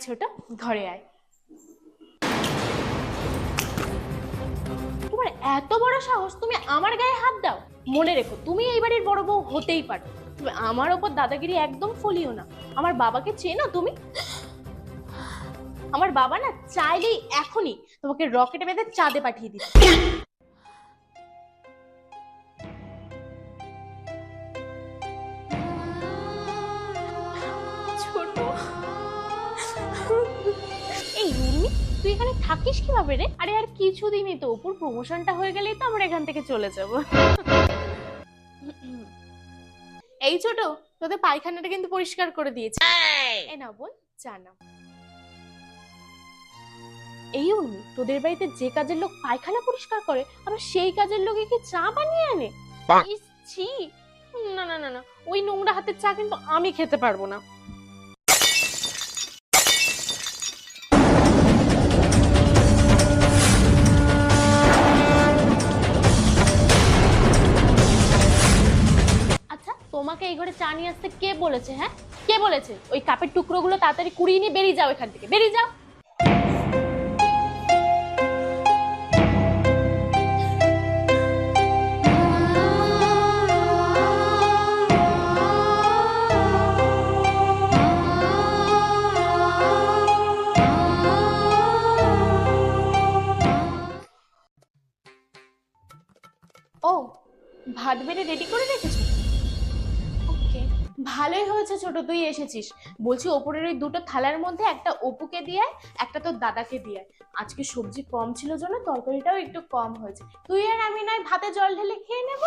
ছোট, ঘরে আয়। তোমার এত বড় সাহস, তুমি আমার গায়ে হাত দাও? মনে রেখো, তুমি এই বাড়ির বড় বউ হতেই পারো, তুমি আমার ওপর দাদাগিরি একদম ফলিও না। আমার বাবাকে চেনো তুমি? আমার বাবা না চাইলেই এখনই তোমাকে রকেটে বেঁধে চাঁদে পাঠিয়ে দিচ্ছে। ছোট, এই রুমি, তুই এখানে থাকিস কিভাবে রে? আরে আর কিছুদিনই তো, উপর প্রমোশনটা হয়ে গেলেই তো আমরা এখান থেকে চলে যাব। এই ছোট, তোদের পায়খানাটা কিন্তু পরিষ্কার করে দিয়েছি। এ না বল, জানা। এই উর্মি, তোদের বাড়িতে যে কাজের লোক পায়খানা পরিষ্কার করে, আবার সেই কাজের লোকে কি চা বানিয়ে আনে? ইস, ছি। না না না না, ওই নোংরা হাতের চা কিন্তু আমি খেতে পারবো না। আচ্ছা, তোমাকে এই ঘরে চা নিয়ে আসতে কে বলেছে? হ্যাঁ, কে বলেছে? ওই কাপের টুকরোগুলো তাড়াতাড়ি কুড়িয়ে নিয়ে বেরিয়ে যাও এখান থেকে, বেরিয়ে যাও। ও, ভাত বেড়ে রেডি করে রেখেছো? ওকে, ভালোই হয়েছে ছোট, তুই এসেছিস। বলছি, ওপরের ওই দুটো থালার মধ্যে একটা অপুকে দিয়ে একটা তোর দাদাকে দিয়ে। আজকে সবজি কম ছিল জন্য তরকারিটাও একটু কম হয়েছে। তুই আর আমি নয় ভাতে জল ঢেলে খেয়ে নেব।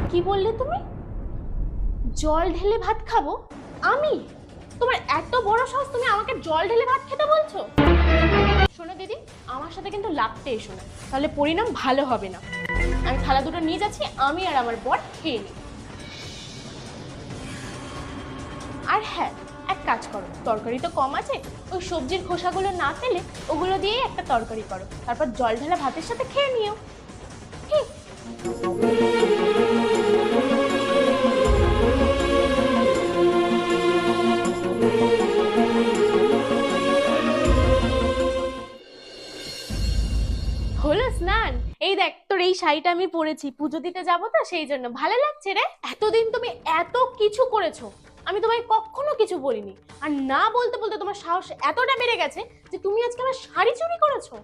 কি বললে তুমি? জল ঢেলে ভাত খাবো আমি? তোমার এত বড় সাহস, তুমি আমাকে জল ঢেলে ভাত খেতে বলছো? শোনো দিদি, আমার সাথে কিন্তু লাগতে এসো না, তাহলে পরিণাম ভালো হবে না। আমি থালা দুটো নিয়ে যাচ্ছি, আমি আর আমার বর খেয়ে নিই। আর হ্যাঁ, এক কাজ করো, তরকারি তো কম আছে, ওই সবজির খোসাগুলো না ফেলে ওগুলো দিয়েই একটা তরকারি করো, তারপর জল ঢালা ভাতের সাথে খেয়ে নিও। ঠিক? হলো স্নান? এই দেখ, তোর এই শাড়িটা আমি পরেছি, পুজো দিতে যাবো তো সেই জন্য। ভালো লাগছে রে? এতদিন তুমি এত কিছু করেছো, আমি তোমায় কখনো কিছু বলিনি। আর না বলতে বলতে তোমার সাহস এতটা বেড়ে গেছে যে তুমি আজকে আমার শাড়ি চুরি করেছো।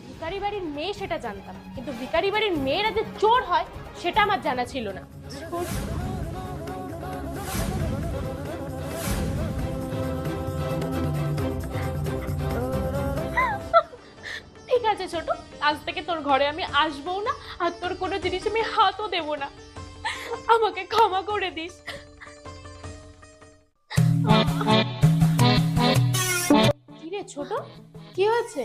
ভিখারি বাড়ির মেয়ে সেটা জানতাম, কিন্তু ভিখারি বাড়ির মেয়েরা যে চোর হয় সেটা আমার জানা ছিল না। ঠিক আছে ছোট, আজ থেকে তোর ঘরে আমি আসবো না, আর তোর কোনো জিনিস আমি হাতও দেব না। আমাকে ক্ষমা করে দিস। কি রে ছোট, কি হয়েছে?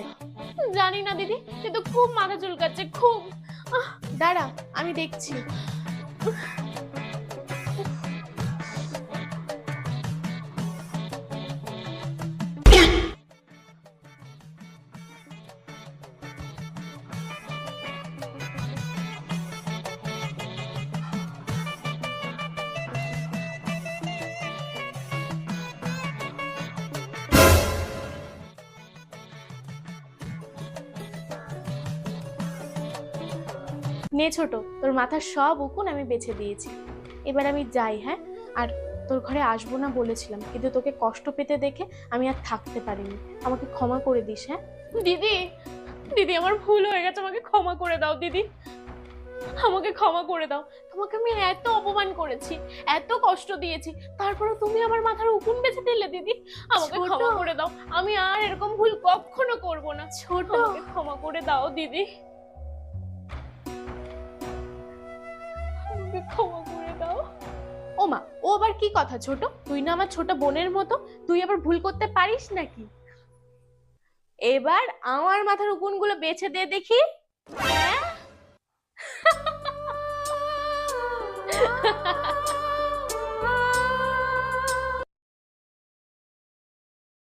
জানি না দিদি, কিন্তু খুব মাথা চুলকাচ্ছে, খুব। দাঁড়া, আমি দেখছি। নে ছোট, তোর মাথার সব উকুন আমি বেছে দিয়েছি। এবার আমি যাই, হ্যাঁ? আর তোর ঘরে আসবো না বলেছিলাম, কিন্তু তোকে কষ্ট পেতে দেখে আমি আর থাকতে পারিনি। আমাকে ক্ষমা করে দিস, হ্যাঁ? দিদি, দিদি আমার ভুল হয়ে গেছে, আমাকে ক্ষমা করে দাও দিদি, আমাকে ক্ষমা করে দাও। তোমাকে আমি এত অপমান করেছি, এত কষ্ট দিয়েছি, তারপরে তুমি আমার মাথার উকুন বেছে দিলে দিদি। আমাকে ক্ষমা করে দাও, আমি আর এরকম ভুল কখনো করব না। ছোট, আমাকে ক্ষমা করে দাও দিদি, আমাকে ক্ষমা করে দাও। ও মা, ও আবার কি কথা ছোট? তুই না আমার ছোট বোনের মতো, তুই আবার ভুল করতে পারিস নাকি? এবার আমার মাথার উকুনগুলো বেছে দে দেখি। হ্যাঁ?